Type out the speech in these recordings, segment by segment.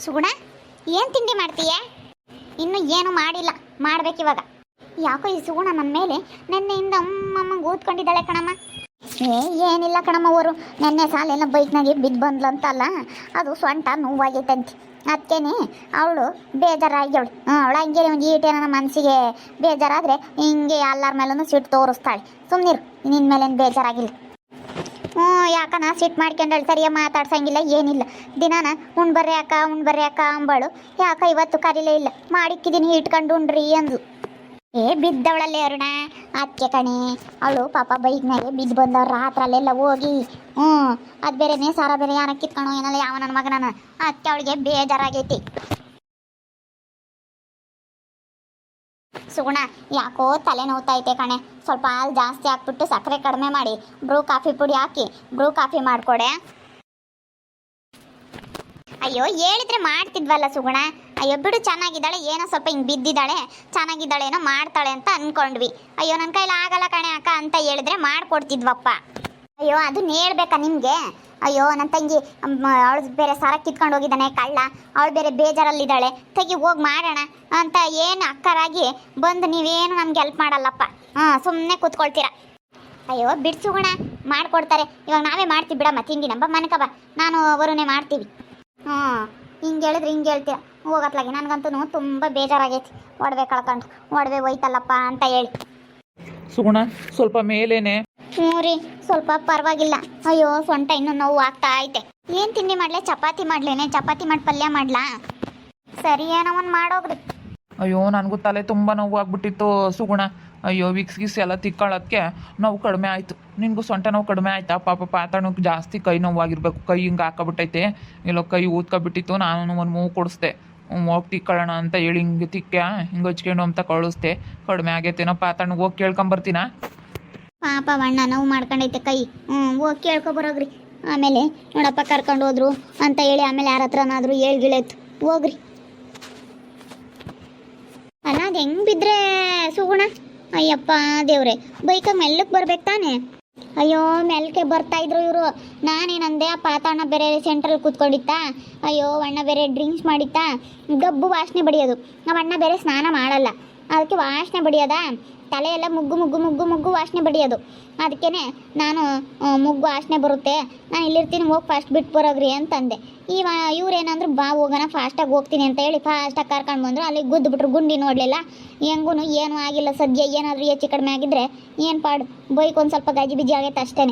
ಸುಗುಣ, ಏನು ತಿಂಡಿ ಮಾಡ್ತೀಯ? ಇನ್ನು ಏನು ಮಾಡಿಲ್ಲ, ಮಾಡ್ಬೇಕಿವಾಗ. ಯಾಕೋ ಈ ಸುಗುಣ ನನ್ನ ಮೇಲೆ ನೆನ್ನೆಯಿಂದ ಅಮ್ಮಮ್ಮಂಗೆ ಓದ್ಕೊಂಡಿದ್ದಾಳೆ ಕಣಮ್ಮ. ಏನಿಲ್ಲ ಕಣಮ್ಮ, ಅವರು ನೆನ್ನೆ ಸಾಲೆಲ್ಲ ಬೈಕ್ನಾಗೆ ಬಿದ್ದು ಬಂದ್ಲಂತಲ್ಲ, ಅದು ಸೊಂಟ ನೋವಾಗೈತಂತೆ. ಅದಕ್ಕೇನೆ ಅವಳು ಬೇಜಾರಾಗ್ಯವಳು. ಅವಳು ಹಂಗೆ ಒಂದು ಈಟೇನ ಮನಸ್ಸಿಗೆ ಬೇಜಾರಾದರೆ ಹಿಂಗೆ ಎಲ್ಲರ ಮೇಲೂ ಸಿಟ್ಟು ತೋರಿಸ್ತಾಳೆ. ಸುಮ್ಮನಿರು, ನಿನ್ನ ಮೇಲೇನು ಬೇಜಾರಾಗಿಲ್ಲ. ಯಾಕನ ಸಿಟ್ಟು ಮಾಡ್ಕೊಂಡಳು, ಸರಿಯಾಗಿ ಮಾತಾಡ್ಸಂಗಿಲ್ಲ, ಏನಿಲ್ಲ. ದಿನಾನ ಉಣ್ಬರ್ರಿ ಅಕ್ಕ ಅಂಬಳು. ಯಾಕ ಇವತ್ತು ಕರೀಲೇ ಇಲ್ಲ, ಮಾಡಿಕ್ಕಿದ್ದೀನಿ ಇಟ್ಕೊಂಡು ಉಣ್ರಿ ಅಂದ್ಲು. ಬಿದ್ದವಳಲ್ಲೇ ಅರುಣ, ಅದಕ್ಕೆ ಕಣೆ ಅವಳು ಪಾಪ ಬೈಕ್ನಾಗೆ ಬಿದ್ದು ಬಂದವ್ರು ರಾತ್ರಲ್ಲೆಲ್ಲ ಹೋಗಿ. ಅದು ಬೇರೆನೇ ಸಾರ ಬೇರೆ ಯಾರ ಕಿತ್ಕೊಂಡು ಏನಲ್ಲ ಯಾವ ನನ್ನ ಮಗನ, ಅದಕ್ಕೆ ಅವಳಿಗೆ ಬೇಜಾರಾಗೈತಿ. ಸುಗುಣ, ಯಾಕೋ ತಲೆ ನೋವ್ತೈತೆ ಕಣೆ, ಸ್ವಲ್ಪ ಹಾಲು ಜಾಸ್ತಿ ಹಾಕ್ಬಿಟ್ಟು ಸಕ್ಕರೆ ಕಡಿಮೆ ಮಾಡಿ ಬ್ರೂ ಕಾಫಿ ಪುಡಿ ಹಾಕಿ ಬ್ರೂ ಕಾಫಿ ಮಾಡಿಕೊಡೆ. ಅಯ್ಯೋ ಹೇಳಿದ್ರೆ ಮಾಡ್ತಿದ್ವಲ್ಲ ಸುಗುಣ. ಅಯ್ಯೋ ಬಿಡು, ಚೆನ್ನಾಗಿದ್ದಾಳೆ, ಏನೋ ಸ್ವಲ್ಪ ಹಿಂಗೆ ಬಿದ್ದಿದ್ದಾಳೆ, ಚೆನ್ನಾಗಿದ್ದಾಳೆ ಏನೋ ಮಾಡ್ತಾಳೆ ಅಂತ ಅಂದ್ಕೊಂಡ್ವಿ. ಅಯ್ಯೋ ನನ್ನ ಕೈಲಿ ಆಗಲ್ಲ ಕಣೆ ಅಕ್ಕ ಅಂತ ಹೇಳಿದ್ರೆ ಮಾಡಿಕೊಡ್ತಿದ್ವಪ್ಪ. ಅಯ್ಯೋ ಅದನ್ನ ಹೇಳ್ಬೇಕಾ ನಿಮಗೆ? ಅಯ್ಯೋ ನನ್ನ ತಂಗಿ ಅವಳು ಬೇರೆ ಸರ ಕಿತ್ಕೊಂಡು ಹೋಗಿದ್ದಾನೆ ಕಳ್ಳ, ಅವಳು ಬೇರೆ ಬೇಜಾರಲ್ಲಿದ್ದಾಳೆ, ತೆಗಿ ಹೋಗಿ ಮಾಡೋಣ ಅಂತ ಏನು ಅಕ್ಕರಾಗಿ ಬಂದು ನೀವೇನು ನಮ್ಗೆ ಹೆಲ್ಪ್ ಮಾಡಲ್ಲಪ್ಪ. ಸುಮ್ಮನೆ ಕೂತ್ಕೊಳ್ತೀರಾ. ಅಯ್ಯೋ ಬಿಡ್ಸುಗೋಣ, ಮಾಡಿಕೊಡ್ತಾರೆ. ಇವಾಗ ನಾವೇ ಮಾಡ್ತೀವಿ ಬಿಡಮ್ಮ ತಿಂಡಿ, ನಮ್ಮ ಮನಕಬ ನಾನು ವರುಣೆ ಮಾಡ್ತೀವಿ. ಹಿಂಗೆ ಹೇಳಿದ್ರೆ ಹಿಂಗೆ ಹೇಳ್ತೀರ, ಹೋಗತ್ಲಾಗಿ. ನನಗಂತೂ ತುಂಬ ಬೇಜಾರಾಗೈತಿ, ಒಡವೆ ಕಳ್ಕೊಂಡು ಒಡವೆ ಹೋಯ್ತಲ್ಲಪ್ಪ ಅಂತ ಹೇಳಿ. ಸುಗುಣ, ಸ್ವಲ್ಪ ಮೇಲೇನೆ. ಹ್ಞೂ ರೀ, ಸ್ವಲ್ಪ ಪರವಾಗಿಲ್ಲ. ಅಯ್ಯೋ ಸೊಂಟ ಇನ್ನೂ ನೋವು ಆಗ್ತಾ ಐತೆ. ಏನು ತಿಂಡಿ ಮಾಡಲೇ? ಚಪಾತಿ ಮಾಡ್ಲೇನೆ? ಚಪಾತಿ ಮಾಡಿ ಪಲ್ಯ ಮಾಡ್ಲಾ? ಸರಿ, ಏನೋ ಒಂದು ಮಾಡೋಗ್ರಿ. ಅಯ್ಯೋ ನನಗೂ ತಲೆ ತುಂಬ ನೋವು ಆಗ್ಬಿಟ್ಟಿತ್ತು ಸುಗುಣ. ಅಯ್ಯೋ ವಿಕ್ಸ್ ಎಲ್ಲ ತಿಕ್ಕೊಳ್ಳೋದಕ್ಕೆ ನೋವು ಕಡಿಮೆ ಆಯಿತು. ನಿನಗೂ ಸೊಂಟ ನೋವು ಕಡಿಮೆ ಆಯಿತಾ? ಪಾಪ ಪಾತಣಕ್ಕೆ ಜಾಸ್ತಿ ಕೈ ನೋವಾಗಿರ್ಬೇಕು, ಕೈ ಹಿಂಗೆ ಹಾಕೊಬಿಟ್ಟೈತೆ, ಎಲ್ಲೋ ಕೈ ಊದ್ಕೊಬಿಟ್ಟಿತ್ತು. ನಾನು ಒಂದು ಮೂವು ಕೊಡಿಸ್ದೆ, ಹೋಗಿ ತಿಕ್ಕೊಳ್ಳೋಣ ಅಂತ ಹೇಳಿ ಹಿಂಗೆ ತಿಕ್ಕ ಹಿಂಗೆ ಹಚ್ಕೊಂಡು ಅಂತ ಕಳಿಸ್ದೆ. ಕಡಿಮೆ ಆಗೈತೇನೋ, ಪಾತಣ್ಣಿಗೆ ಹೋಗಿ ಕೇಳ್ಕೊಂಬರ್ತೀನ. ಪಾಪ ಅಣ್ಣ ನೋವು ಮಾಡ್ಕೊಂಡೈತೆ ಕೈ. ಹೋಗಿ ಕೇಳ್ಕೊಬರೋಗ್ರಿ. ಆಮೇಲೆ ನೋಡಪ್ಪ ಕರ್ಕೊಂಡು ಹೋದ್ರು ಅಂತ ಹೇಳಿ ಆಮೇಲೆ ಯಾರ ಹತ್ರನಾದ್ರೂ ಹೇಳ್ಗಿಳೈತು ಹೋಗ್ರಿ. ಅಲ್ಲ ಅದು ಹೆಂಗೆ ಬಿದ್ದರೆ ಸುಗುಣ? ಅಯ್ಯಪ್ಪ ದೇವ್ರೆ, ಬೈಕಾಗ ಮೆಲ್ಲಕ್ಕೆ ಬರ್ಬೇಕು ತಾನೆ? ಅಯ್ಯೋ ಮೆಲ್ಕೆ ಬರ್ತಾ ಇದ್ರು ಇವರು. ನಾನೇನಂದೆ, ಆ ಪಾತಣ್ಣ ಬೇರೆ ಸೆಂಟ್ರಲ್ಲಿ ಕೂತ್ಕೊಂಡಿತ್ತಾ, ಅಯ್ಯೋ ಅಣ್ಣ ಬೇರೆ ಡ್ರಿಂಕ್ಸ್ ಮಾಡಿತ್ತಾ, ಗಬ್ಬು ವಾಸನೆ ಬಡಿಯೋದು. ನಾವು ಅಣ್ಣ ಬೇರೆ ಸ್ನಾನ ಮಾಡಲ್ಲ, ಅದಕ್ಕೆ ವಾಸನೆ ಬಡಿಯೋದಾ, ತಲೆ ಎಲ್ಲ ಮುಗ್ಗು ಮುಗ್ಗು ಮುಗ್ಗು ಮುಗ್ಗು ವಾಸನೆ ಬಡಿಯೋದು. ಅದಕ್ಕೇ ನಾನು ಮುಗ್ಗು ವಾಸನೆ ಬರುತ್ತೆ, ನಾನು ಇಲ್ಲಿರ್ತೀನಿ, ಹೋಗಿ ಫಾಸ್ಟ್ ಬಿಟ್ಟು ಬರೋಗ್ರಿ ಅಂತಂದೆ. ಇವ್ರೇನಂದ್ರು ಬಾ ಹೋಗೋಣ, ಫಾಸ್ಟಾಗಿ ಹೋಗ್ತೀನಿ ಅಂತ ಹೇಳಿ ಫಾಸ್ಟಾಗಿ ಕರ್ಕೊಂಡು ಬಂದರು. ಅಲ್ಲಿ ಗುದ್ದುಬಿಟ್ರು, ಗುಂಡಿ ನೋಡಲಿಲ್ಲ. ಹೆಂಗೂ ಏನೂ ಆಗಿಲ್ಲ ಸದ್ಯ. ಏನಾದರೂ ಹೆಚ್ಚು ಕಡಿಮೆ ಆಗಿದ್ರೆ ಏನು ಪಾಡು, ಬೈಕ್ ಒಂದು ಸ್ವಲ್ಪ ಗಜಿ ಬಿಜಿ ಆಗೈತೆ ಅಷ್ಟೇ.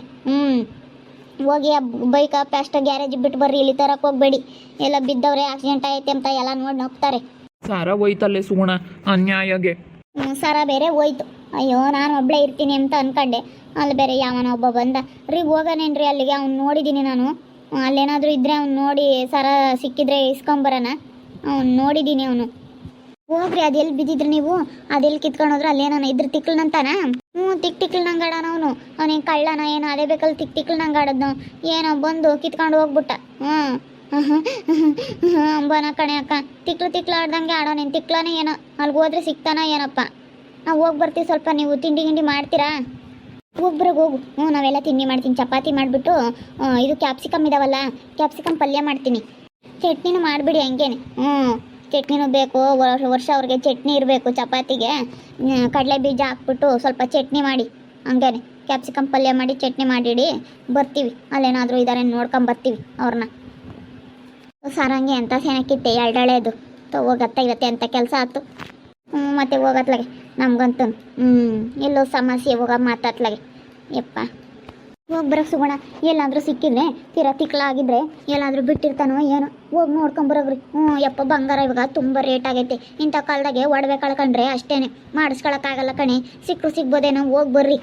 ಹೋಗಿ ಆ ಬೈಕ್ ಫಾಸ್ಟ್ ಗ್ಯಾರೇಜಿಗೆ ಬಿಟ್ಟು ಬರ್ರಿ, ಇಲ್ಲಿ ತರಕ್ಕೆ ಹೋಗಬೇಡಿ, ಎಲ್ಲ ಬಿದ್ದವ್ರೆ ಆಕ್ಸಿಡೆಂಟ್ ಐತೆ ಅಂತ ಎಲ್ಲ ನೋಡಿ ನೋಗ್ತಾರೆ. ಸಾರ ಹೋಯ್ತಲ್ಲೇ ಸುಗುಣ ಅನ್ಯಾಯಗೆ. ಸರ ಬೇರೆ ಹೋಯ್ತು. ಅಯ್ಯೋ ನಾನು ಒಬ್ಬಳೇ ಇರ್ತೀನಿ ಅಂತ ಅನ್ಕೊಂಡೆ, ಅಲ್ಲಿ ಬೇರೆ ಯಾವನ ಒಬ್ಬ ಬಂದ. ರೀ ಹೋಗೋನೇನ್ರಿ ಅಲ್ಲಿಗೆ, ಅವ್ನು ನೋಡಿದ್ದೀನಿ ನಾನು. ಅಲ್ಲೇನಾದರೂ ಇದ್ದರೆ ಅವ್ನು ನೋಡಿ ಸರ ಸಿಕ್ಕಿದ್ರೆ ಇಸ್ಕೊಂಬರೋಣ, ಅವ್ನು ನೋಡಿದ್ದೀನಿ ಅವನು. ಹೋಗ್ರಿ, ಅದೆಲ್ಲಿ ಬಿದ್ದಿದ್ರಿ ನೀವು, ಅದೆಲ್ಲಿ ಕಿತ್ಕೊಂಡೋದ್ರೆ ಅಲ್ಲೇನಾನ ಇದ್ರ ತಿಕ್ಲನಂತಾನ? ತಿಕ್ಲನಂಗೆ ಆಡೋಣ ಅವನು. ಅವನಿಗೆ ಕಳ್ಳನ ಏನೋ ಅದೇ ಬೇಕಲ್ಲಿ ತಿಕ್ಲನಂಗೆ ಆಡೋದು. ಏನೋ ಬಂದು ಕಿತ್ಕೊಂಡು ಹೋಗ್ಬಿಟ್ಟ. ಅಂಬನ ಕಣೆ ಅಕ್ಕ, ತಿಕ್ಲು ಆಡ್ದಂಗೆ ಆಡೋ. ನೀನು ತಿಕ್ಲನೇ ಏನೋ, ಅಲ್ಲಿಗೆ ಹೋದ್ರೆ ಸಿಗ್ತಾನ ಏನಪ್ಪ. ನಾವು ಹೋಗಿ ಬರ್ತೀವಿ, ಸ್ವಲ್ಪ ನೀವು ತಿಂಡಿ ಗಿಂಡಿ ಮಾಡ್ತೀರಾ? ಹೋಗ್ಬ್ರಾಗ ಹೋಗು. ನಾವೆಲ್ಲ ತಿಂಡಿ ಮಾಡ್ತೀನಿ. ಚಪಾತಿ ಮಾಡಿಬಿಟ್ಟು ಇದು ಕ್ಯಾಪ್ಸಿಕಮ್ ಇದಾವಲ್ಲ, ಕ್ಯಾಪ್ಸಿಕಮ್ ಪಲ್ಯ ಮಾಡ್ತೀನಿ. ಚಟ್ನಿನೂ ಮಾಡಿಬಿಡಿ ಹಂಗೇನೆ. ಚಟ್ನಿನೂ ಬೇಕು, ವರ್ಷ ಅವ್ರಿಗೆ ಚಟ್ನಿ ಇರಬೇಕು ಚಪಾತಿಗೆ. ಕಡಲೆ ಬೀಜ ಹಾಕ್ಬಿಟ್ಟು ಸ್ವಲ್ಪ ಚಟ್ನಿ ಮಾಡಿ ಹಂಗೇನೆ ಕ್ಯಾಪ್ಸಿಕಮ್ ಪಲ್ಯ ಮಾಡಿ ಚಟ್ನಿ ಮಾಡಿಡಿ. ಬರ್ತೀವಿ, ಅಲ್ಲೇನಾದರೂ ಇದ್ದಾರೆ ನೋಡ್ಕೊಂಬರ್ತೀವಿ ಅವ್ರನ್ನ. ಸಾರಂಗೆ ಅಂತ ಸೇನಕ್ಕಿತ್ತೆ ಎರಡಳೆದು ಹೋಗತ್ತ ಇವತ್ತೆ ಅಂತ ಕೆಲಸ ಆಯ್ತು. ಮತ್ತೆ ಹೋಗತ್ಲಾಗೆ ನಮ್ಗಂತೂ ಎಲ್ಲೋ ಸಮಸ್ಯೆ ಹೋಗ ಮಾತಾತ್ಲಾಗೆ. ಯಪ್ಪ ಹೋಗ್ಬರಕ್ಕೆ ಸುಗೋಣ. ಎಲ್ಲಾದರೂ ಸಿಕ್ಕಿದ್ರೆ ತೀರಾ ತಿಕ್ಲಾಗಿದ್ರೆ ಎಲ್ಲಾದರೂ ಬಿಟ್ಟಿರ್ತಾನೋ ಏನೋ, ಹೋಗಿ ನೋಡ್ಕೊಂಬರೋಗ್ರಿ. ಯಪ್ಪ ಬಂಗಾರ ಇವಾಗ ತುಂಬ ರೇಟ್ ಆಗೈತೆ. ಇಂಥ ಕಾಲದಾಗೆ ಒಡವೆ ಕಳ್ಕೊಂಡ್ರೆ ಅಷ್ಟೇ, ಮಾಡಿಸ್ಕೊಳಕ್ಕಾಗಲ್ಲ ಕಣೆ. ಸಿಗ್ಬೋದೇನೋ, ಹೋಗಿ ಬರ್ರಿ.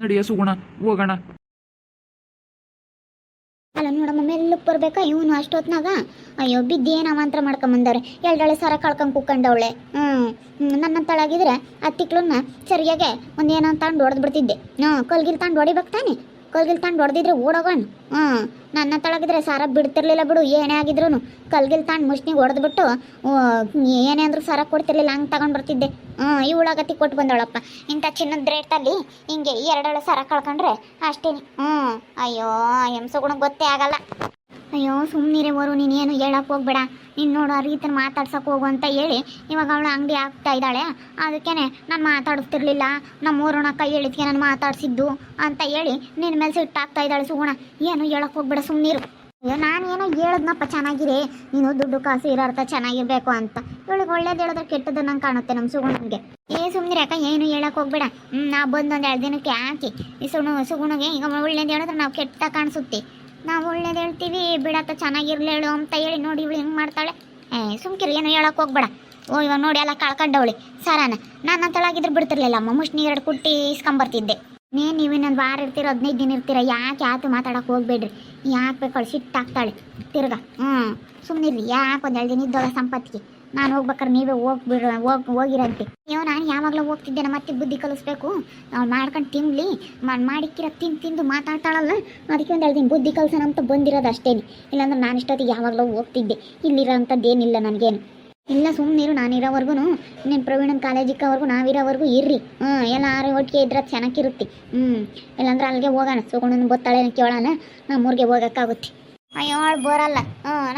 ನಡಿಯ ಸುಗುಣ, ಹೋಗೋಣ. ಅಲ್ಲ ನೋಡಮ್ಮ, ಮೆಲ್ಲಕ್ಕೆ ಬರ್ಬೇಕಾ ಇವನು ಅಷ್ಟೊತ್ನಾಗ? ಅಯ್ಯೋ ಬಿದ್ದೇನು ಅವಾಂತರ ಮಾಡ್ಕೊಂಬಂದವ್ರೆ. ಎರಡಳೆ ಸರ ಕಳ್ಕೊಂಡು ಕೂತ್ಕೊಂಡವಳೆ. ನನ್ನ ತಳಗಿದ್ರೆ ಆ ತಿಕ್ಲನ್ನ ಸರಿಯಾಗೆ ಒಂದೇನೋ ತಗೊಂಡು ಹೊಡೆದು ಬಿಡ್ತಿದ್ದೆ. ಕಲ್ಗಿಲ್ ತಗೊಂಡು ಹೊಡಿಬೇಕು ತಾನೆ, ಕಲ್ಗಿಲ್ ತಗೊಂಡು ಹೊಡೆದಿದ್ರೆ ಓಡೋಗೋಣ. ನನ್ನ ತಳಗಿದ್ರೆ ಸರ ಬಿಡ್ತಿರ್ಲಿಲ್ಲ ಬಿಡು, ಏನೇ ಆಗಿದ್ರು. ಕಲ್ಗಿಲ್ ತಗೊಂಡು ಮುಷ್ಣಿಗೆ ಹೊಡೆದ್ಬಿಟ್ಟು ಏನೇ ಅಂದ್ರೂ ಸರ ಕೊಡ್ತಿರ್ಲಿಲ್ಲ, ಹಂಗೆ ತಗೊಂಡು ಬರ್ತಿದ್ದೆ. ಇವಳಾಗತ್ತಿ ಕೊಟ್ಟು ಬಂದವಳಪ್ಪ. ಇಂಥ ಚಿನ್ನದ ರೇಟಲ್ಲಿ ಹಿಂಗೆ ಎರಡಳೆ ಸರ ಕಳ್ಕೊಂಡ್ರೆ ಅಷ್ಟೇ. ಅಯ್ಯೋ ಹೆಮ್ಸಗುಣ ಗೊತ್ತೇ ಆಗಲ್ಲ. ಅಯ್ಯೋ ಸುಮ್ಮನಿರೇ ವರು ನೀನೇನು ಹೇಳಕ್ಕೆ ಹೋಗ್ಬೇಡ. ನೀನು ನೋಡು ಆ ರೀತಿನ ಮಾತಾಡ್ಸಕ್ಕೆ ಹೋಗು ಅಂತ ಹೇಳಿ ಇವಾಗ ಅವಳು ಅಂಗಡಿ ಹಾಕ್ತಾ ಇದ್ದಾಳೆ. ಅದಕ್ಕೆ ನಾನು ಮಾತಾಡಿಸ್ತಿರ್ಲಿಲ್ಲ, ನಮ್ಮೂರಣ ಕೈ ಹೇಳಿದ್ಕೆ ನಾನು ಮಾತಾಡ್ಸಿದ್ದು ಅಂತ ಹೇಳಿ ನಿನ್ನ ಮೇಲೆ ಸಿಟ್ಟಾಗ್ತಾ ಇದ್ದಾಳೆ ಸುಗುಣ. ಏನು ಹೇಳಕ್ಕೆ ಹೋಗ್ಬೇಡ, ಸುಮ್ಮನಿರು. ಅಯ್ಯೋ ನಾನೇನೋ ಹೇಳಿದ್ನಪ್ಪ ಚೆನ್ನಾಗಿರಿ, ನೀನು ದುಡ್ಡು ಕಾಸು ಇರೋರ್ಥ ಚೆನ್ನಾಗಿರ್ಬೇಕು ಅಂತ. ಇವಳಿಗೆ ಒಳ್ಳೇದು ಹೇಳಿದ್ರೆ ಕೆಟ್ಟದ್ದು ನಂಗೆ ಕಾಣುತ್ತೆ ನಮ್ಮ ಸುಗುಣನಿಗೆ. ಸುಮ್ಮನೆ ಯಾಕ ಏನು ಹೇಳಕ್ಕೆ ಹೋಗ್ಬೇಡ. ನಾವು ಬಂದೊಂದು 2 ದಿನಕ್ಕೆ ಹಾಕಿ ಈ ಸುಗುಣಿಗೆ ಈಗ ಒಳ್ಳೇದು ಹೇಳಿದ್ರೆ ನಾವು ಕೆಟ್ಟ ಕಾಣಿಸುತ್ತೆ. ನಾವು ಒಳ್ಳೇದು ಹೇಳ್ತೀವಿ ಬಿಡತ್ತ ಚೆನ್ನಾಗಿರ್ಲೇಳು ಅಂತ ಹೇಳಿ ನೋಡಿ ಇವಳು ಹೆಂಗೆ ಮಾಡ್ತಾಳೆ. ಸುಮ್ಕಿರಿ, ಏನು ಹೇಳಕ್ಕೆ ಹೋಗ್ಬೇಡ. ಇವಾಗ ನೋಡಿ ಎಲ್ಲ ಕಳ್ಕೊಂಡವಳಿ ಸರಾನ. ನಾನು ಅಂತಳಾಗಿದ್ರೆ ಬಿಡ್ತಿರ್ಲಿಲ್ಲ ಅಮ್ಮ, ಮುಷ್ಟಿ 2 ಕುಟ್ಟಿ ಇಸ್ಕೊಂಬರ್ತಿದ್ದೆ. ನೀವು ಇನ್ನೊಂದು ವಾರ ಇರ್ತೀರ, 15 ದಿನ ಇರ್ತೀರ, ಯಾಕೆ ಆತು ಮಾತಾಡಕ್ಕೆ ಹೋಗ್ಬೇಡ್ರಿ. ಯಾಕೆ ಬೇಕಾಳು ಸಿಟ್ಟಾಗ್ತಾಳೆ ತಿರ್ಗಾ. ಸುಮ್ಮನಿರ್ರಿ, ಯಾಕೆ ಒಂದು 2 ದಿನ ಇದ್ದೋಗ ಸಂಪತ್ತಿಗೆ. ನಾನು ಹೋಗ್ಬೇಕಾರೆ ನೀವೇ ಹೋಗಿರಂತೆ. ಅಯ್ಯೋ ನಾನು ಯಾವಾಗಲೂ ಹೋಗ್ತಿದ್ದೇನೆ, ಮತ್ತೆ ಬುದ್ಧಿ ಕಲಿಸ್ಬೇಕು. ಅವ್ಳು ಮಾಡ್ಕೊಂಡು ತಿನ್ಲಿ, ಮಾಡಿಕ್ಕಿರ ತಿಂದು ಮಾತಾಡ್ತಾಳಲ್ಲ, ಅದಕ್ಕೆ ಒಂದು 2 ದಿನ ಬುದ್ಧಿ ಕಲ್ಸೋಣ ಅಂತ ಬಂದಿರೋದು ಅಷ್ಟೇ. ಇಲ್ಲಾಂದ್ರೆ ನಾನು ಇಷ್ಟೊತ್ತಿಗೆ ಯಾವಾಗಲೂ ಹೋಗ್ತಿದ್ದೆ. ಇಲ್ಲಿರೋ ಅಂಥದ್ದೇನಿಲ್ಲ ನನಗೇನು ಇಲ್ಲ. ಸುಮ್ಮನಿರು, ನಾನಿರೋವರೆಗೂ ನೀನು ಪ್ರವೀಣನ ಕಾಲೇಜಿಕ್ಕವರೆಗೂ ನಾವಿರೋವರೆಗೂ ಇರ್ರಿ. ಎಲ್ಲಾರು ಒಟ್ಟಿಗೆ ಇದ್ರೆ ಚೆನ್ನಾಗಿರುತ್ತೆ. ಇಲ್ಲಾಂದ್ರೆ ಅಲ್ಲಿಗೆ ಹೋಗೋಣ, ಸುಗುಣನ ಗೊತ್ತಾಳೆ ಕೇಳೋಣ, ನಮ್ಮೂರಿಗೆ ಹೋಗೋಕ್ಕಾಗುತ್ತೆ. ಅಯ್ಯೋ ಅವಳು ಬರಲ್ಲ.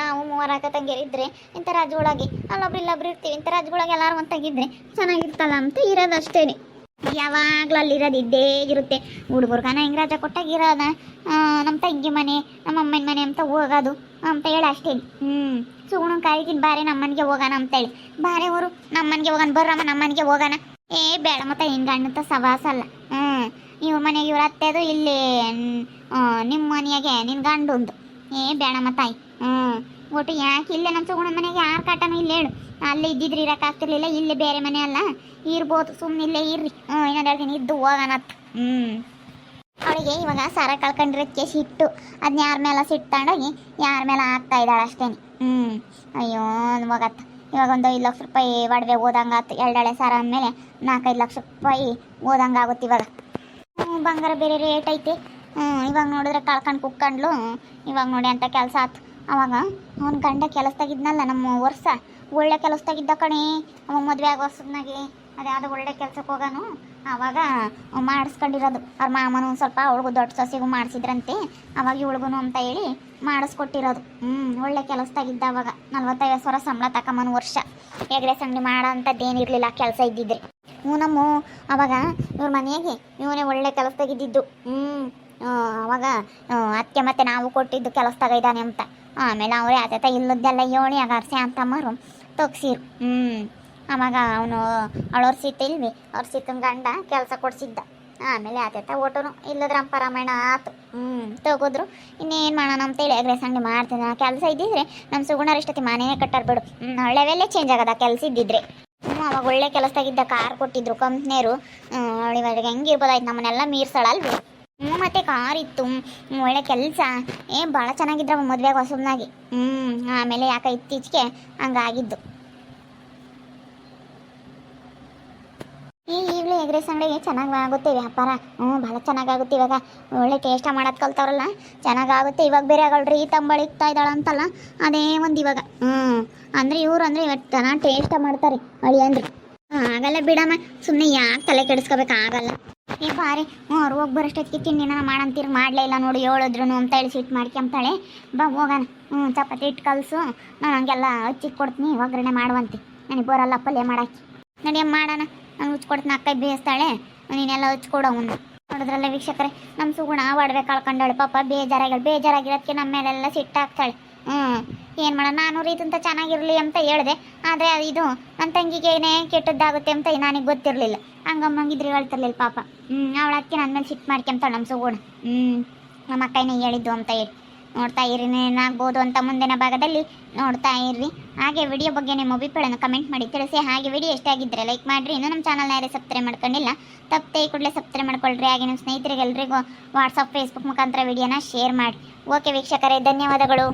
ನಾವು 3 ಅಕ್ಕ ತಂಗಿಯರಿದ್ರೆ ಇಂಥ ರಾಜ್ಯೊಳಗೆ ಅಲ್ಲೊಬ್ರು ಇರ್ತೀವಿ. ಇಂಥ ರಾಜ್ಯೊಳಗೆ ಎಲ್ಲರೂ ಒಂತಾಗಿದ್ರೆ ಚೆನ್ನಾಗಿರ್ತಲ್ಲ ಅಂತ ಇರೋದಷ್ಟೇ. ಯಾವಾಗಲೂ ಅಲ್ಲಿರೋದು ಇದ್ದೇ ಇರುತ್ತೆ. ಹುಡುಗರ್ಗಾನ ಹಿಂಗೆ ರಜಾ ಕೊಟ್ಟಾಗಿರೋದ ನಮ್ಮ ತಂಗಿ ಮನೆ, ನಮ್ಮ ಅಮ್ಮನ ಮನೆ ಅಂತ ಹೋಗೋದು ಅಂತ ಹೇಳಿ ಅಷ್ಟೇ. ಸುಗುಣನ ಕಾಯಿಗಿನ ಬಾರಿ ನಮ್ಮನಿಗೆ ಹೋಗೋಣ ಅಂತೇಳಿ, ಬಾರೆ ಅವರು ನಮ್ಮನಿಗೆ ಹೋಗೋಣ, ಬರ್ರಮ್ಮ ನಮ್ಮನಿಗೆ ಹೋಗೋಣ. ಬೇಡ ಮತ್ತೆ ನಿನ್ನ ಗಂಡಂತ ಸವಾಸ ಅಲ್ಲ. ಇವ್ರ ಮನೆಗೆ ಇವ್ರ ಅತ್ತೆದು, ಇಲ್ಲಿ ನಿಮ್ಮ ಮನೆಯಾಗೆ ನಿನ್ನ ಗಂಡು ಬೇಡಮ್ಮ ತಾಯಿ. ಒಟ್ಟು ಯಾಕೆ ಇಲ್ಲೇ ನಮ್ಮ ಸುಗುಣನ ಮನೆಗೆ ಯಾರು ಕಾಟನೂ ಇಲ್ಲ ಹೇಳು. ಅಲ್ಲೇ ಇದ್ದಿದ್ರೆ ಇರೋಕ್ಕಾಗ್ತಿರ್ಲಿಲ್ಲ, ಇಲ್ಲೇ ಬೇರೆ ಮನೆ ಅಲ್ಲ, ಇರ್ಬೋದು. ಸುಮ್ಮನೆ ಇಲ್ಲೇ ಇರ್ರಿ. ಇನ್ನೊಂದು 2 ದಿನ ಇದ್ದು ಹೋಗೋಣತ್. ಅವಳಿಗೆ ಇವಾಗ ಸಾರ ಕಳ್ಕೊಂಡಿರೋದಕ್ಕೆ ಸಿಟ್ಟು, ಅದನ್ನ ಯಾರ ಮೇಲೆ ಸಿಟ್ಟಂಡೋಗಿ ಯಾರ ಮೇಲೆ ಹಾಕ್ತಾ ಇದ್ದಾಳೆ ಅಷ್ಟೇ. ಅಯ್ಯೋ ಹೋಗತ್ತ. ಇವಾಗ ಒಂದು 5 ಲಕ್ಷ ರೂಪಾಯಿ ಒಡವೆ ಓದಂಗಾತು. 2 ಹಳೆ ಸಾರ ಅಂದಮೇಲೆ 4-5 ಲಕ್ಷ ರೂಪಾಯಿ ಓದಂಗಾಗುತ್ತೆ ಇವಾಗ. ಬಂಗಾರ ಬೇರೆ ರೇಟ್ ಐತೆ. ಇವಾಗ ನೋಡಿದ್ರೆ ಕಳ್ಕೊಂಡು ಕುಕ್ಕೊಂಡ್ಲು. ಇವಾಗ ನೋಡಿ ಅಂತ ಕೆಲಸ ಆಯ್ತು. ಅವಾಗ ಅವ್ನ ಗಂಡ ಕೆಲಸದಾಗಿದ್ನಲ್ಲ ನಮ್ಮ ವರ್ಷ, ಒಳ್ಳೆ ಕೆಲಸದಾಗಿದ್ದ ಕಣೆ. ಅವಾಗ ಮದುವೆ ಆಗೋ ವರ್ಷನಾಗೆ ಅದ್ಯಾವುದೋ ಒಳ್ಳೆ ಕೆಲ್ಸಕ್ಕೆ ಹೋಗೋನು. ಆವಾಗ ಮಾಡಿಸ್ಕೊಂಡಿರೋದು ಅವ್ರ ಮಾಮನು ಸ್ವಲ್ಪ ಅವಳಿಗೂ ದೊಡ್ಡ ಸೊಸೆಗೂ ಮಾಡಿಸಿದ್ರಂತೆ. ಅವಾಗ ಇವಳಿಗೂ ಅಂತ ಹೇಳಿ ಮಾಡಿಸ್ಕೊಟ್ಟಿರೋದು. ಒಳ್ಳೆ ಕೆಲಸದಾಗಿದ್ದ. ಅವಾಗ 45 ಸಾವಿರ ಸಂಬಳ ತಗೊಂಬನು ವರ್ಷ. ಎಗ್ರೆಸ್ ಅಂಗಡಿ ಮಾಡೋ ಅಂಥದ್ದೇನಿರಲಿಲ್ಲ ಕೆಲಸ ಇದ್ದಿದ್ರೆ. ನಮ್ಮ ಅವಾಗ ಇವ್ರ ಮನೆಯಾಗೆ ಇವನೇ ಒಳ್ಳೆ ಕೆಲಸದಾಗಿದ್ದಿದ್ದು. ಅವಾಗ ಅದಕ್ಕೆ ಮತ್ತೆ ನಾವು ಕೊಟ್ಟಿದ್ದು ಕೆಲಸದಾಗ ಇದ್ದಾನೆ ಅಂತ. ಆಮೇಲೆ ಅವರೇ ಆತ ಇಲ್ಲದ್ದೆಲ್ಲ ಏಣಿ ಅಗಾರ್ಸೆ ಅಂತಮ್ಮರು ತೊಗ್ಸಿರು. ಆವಾಗ ಅವನು ಅವಳವ್ರ ಸೀತ ಇಲ್ವಿ, ಅವ್ರ ಸೀತನ ಗಂಡ ಕೆಲಸ ಕೊಡಿಸಿದ್ದ. ಆಮೇಲೆ ಆತ ಓಟನು ಇಲ್ಲದ್ರ ಪರಾಮಾಯಣ ಆತು. ತಗೋದ್ರು. ಇನ್ನೇನು ಮಾಡೋಣ ಅಂತೇಳಿ ಎಗ್ರೆಸ್ ಅಂಗಡಿ ಮಾಡ್ತಿದ್ದ. ಕೆಲಸ ಇದ್ದಿದ್ರೆ ನಮ್ಮ ಸುಗುಣರ ಇಷ್ಟೊತ್ತಿ ಮನೆಯೇ ಕಟ್ಟಾರ ಬಿಡು. ಒಳ್ಳೆವೆಲ್ಲೇ ಚೇಂಜ್ ಆಗದ ಕೆಲಸ ಇದ್ದಿದ್ರೆ. ಅವಾಗ ಒಳ್ಳೆ ಕೆಲಸದಾಗಿದ್ದ ಕಾರ್ ಕೊಟ್ಟಿದ್ರು ಕಂಪ್ನಿಯರು. ಇವಾಗ ಹೆಂಗಿರ್ಬೋದಾಯ್ತು, ನಮ್ಮನ್ನೆಲ್ಲ ಮೀರ್ಸಳಲ್ವಿ. ಮತ್ತೆ ಕಾರ್ ಇತ್ತು, ಒಳ್ಳೆ ಕೆಲಸ. ಭಾಳ ಚೆನ್ನಾಗಿದ್ರ ಮದುವೆಗೆ ಹೊಸಬ್ನಾಗಿ. ಆಮೇಲೆ ಯಾಕೆ ಇತ್ತೀಚೆಗೆ ಹಂಗಾಗಿದ್ದು. ಈಗಲೂ ಎಗ್ರೆಸ್ ಅಂಗಡಿಗೆ ಚೆನ್ನಾಗಿ ಆಗುತ್ತೆ ವ್ಯಾಪಾರ. ಭಾಳ ಚೆನ್ನಾಗಾಗುತ್ತೆ. ಇವಾಗ ಒಳ್ಳೆ ಟೇಸ್ಟ ಮಾಡೋದು ಕಲ್ತವ್ರಲ್ಲ, ಚೆನ್ನಾಗಾಗುತ್ತೆ. ಇವಾಗ ಬೇರೆ ಆಗಳ್ರಿ ಈ ತಂಬಳಿಗ್ತಾ ಇದ್ದಾಳ ಅಂತಲ್ಲ, ಅದೇ ಒಂದು ಇವಾಗ. ಅಂದರೆ ಇವ್ರು ಅಂದರೆ ಇವತ್ತು ಚೆನ್ನಾಗಿ ಟೇಸ್ಟ ಮಾಡ್ತಾರೆ ಅಳಿ ಅಂದ್ರೆ. ಆಗಲ್ಲ ಬಿಡಮ್ಮ, ಸುಮ್ಮನೆ ಯಾಕೆ ತಲೆ ಕೆಡಿಸ್ಕೋಬೇಕಾಗಲ್ಲ. ಬಾರಿ ಅವ್ರು ಹೋಗಿ ಬರೋಷ್ಟೊತ್ತಿಗೆ ತಿಂಡಿನ ಮಾಡಂತೀರಿ, ಮಾಡಲೇ ಇಲ್ಲ ನೋಡಿ ಹೇಳಿದ್ರು ಅಂತ ಹೇಳಿ ಸಿಟ್ಟು ಮಾಡ್ಕೊಂತಾಳೆ. ಬಾ ಹೋಗೋಣ. ಚಪಾತಿ ಹಿಟ್ಟು ಕಲಸು, ನಾನು ಹಂಗೆಲ್ಲ ಹಚ್ಚಿಟ್ಟು ಕೊಡ್ತೀನಿ, ಒಗ್ಗರಣೆ ಮಾಡುವಂತೆ. ನನಗೆ ಬರಲ್ಲ ಪಲ್ಯ ಮಾಡಾಕಿ. ನಡಿಯಮ್ಮ ಮಾಡೋಣ. ನಾನು ಹುಚ್ಕೊಡ್ತೀನಿ, ಅಕ್ಕ ಬೇಯಿಸ್ತಾಳೆ, ನೀನೆಲ್ಲ ಹಚ್ಕೊಡೋ ಒಂದು. ನೋಡಿದ್ರಲ್ಲ ವೀಕ್ಷಕರೇ, ನಮ್ಮ ಸುಗುಣ ಒಡವೆ ಕಳ್ಕೊಂಡಾಳೆ ಪಾಪ. ಬೇಜಾರಾಗಿರೋದಕ್ಕೆ ನಮ್ಮ ಮೇಲೆಲ್ಲ ಸಿಟ್ಟಾಗ್ತಾಳೆ. ಏನು ಮಾಡೋಣ, ನಾನು ರೀತಿಂತ ಚೆನ್ನಾಗಿರಲಿ ಅಂತ ಹೇಳಿದೆ. ಆದರೆ ಇದು ನನ್ನ ತಂಗಿಗೆ ಏನೇ ಕೆಟ್ಟದ್ದಾಗುತ್ತೆ ಅಂತ ನನಗೆ ಗೊತ್ತಿರಲಿಲ್ಲ. ಹಂಗಮ್ಮಂಗಿದ್ರೆ ಹೇಳ್ತಿರ್ಲಿಲ್ಲ ಪಾಪ. ಅವಳ ಅದಕ್ಕೆ ನನ್ನ ಮೇಲೆ ಸಿಟ್ಟು ಮಾಡ್ಕೊಂತಾಳೆ ನಮ್ಮ ಸುಗುಣ. ನಮ್ಮ ಅಕ್ಕನೇ ಹೇಳಿದ್ದು ಅಂತ ಹೇಳಿ. ನೋಡ್ತಾ ಇರ್ರಿ, ಏನಾಗ್ಬೋದು ಅಂತ ಮುಂದಿನ ಭಾಗದಲ್ಲಿ ನೋಡ್ತಾ ಇರ್ರಿ. ಹಾಗೆ ವಿಡಿಯೋ ಬಗ್ಗೆ ನಿಮ್ಮ ಅಭಿಪ್ರಾಯನ ಕಮೆಂಟ್ ಮಾಡಿ ತಿಳಿಸಿ. ಹಾಗೆ ವಿಡಿಯೋ ಇಷ್ಟ ಆಗಿದ್ದರೆ ಲೈಕ್ ಮಾಡಿರಿ. ಇನ್ನೂ ನಮ್ಮ ಚಾನಲ್ನ ಯಾರೇ ಸಬ್ಸ್ಕ್ರೈಬ್ ಮಾಡ್ಕೊಂಡಿಲ್ಲ, ತಪ್ಪದೆ ಕೂಡಲೇ ಸಬ್ಸ್ಕ್ರೈಬ್ ಮಾಡ್ಕೊಳ್ರಿ. ಹಾಗೆ ನಿಮ್ಮ ಸ್ನೇಹಿತರಿಗೆ ಎಲ್ರಿಗೂ ವಾಟ್ಸಪ್ ಫೇಸ್ಬುಕ್ ಮುಖಾಂತರ ವಿಡಿಯೋನ ಶೇರ್ ಮಾಡಿ. ಓಕೆ ವೀಕ್ಷಕರೇ, ಧನ್ಯವಾದಗಳು.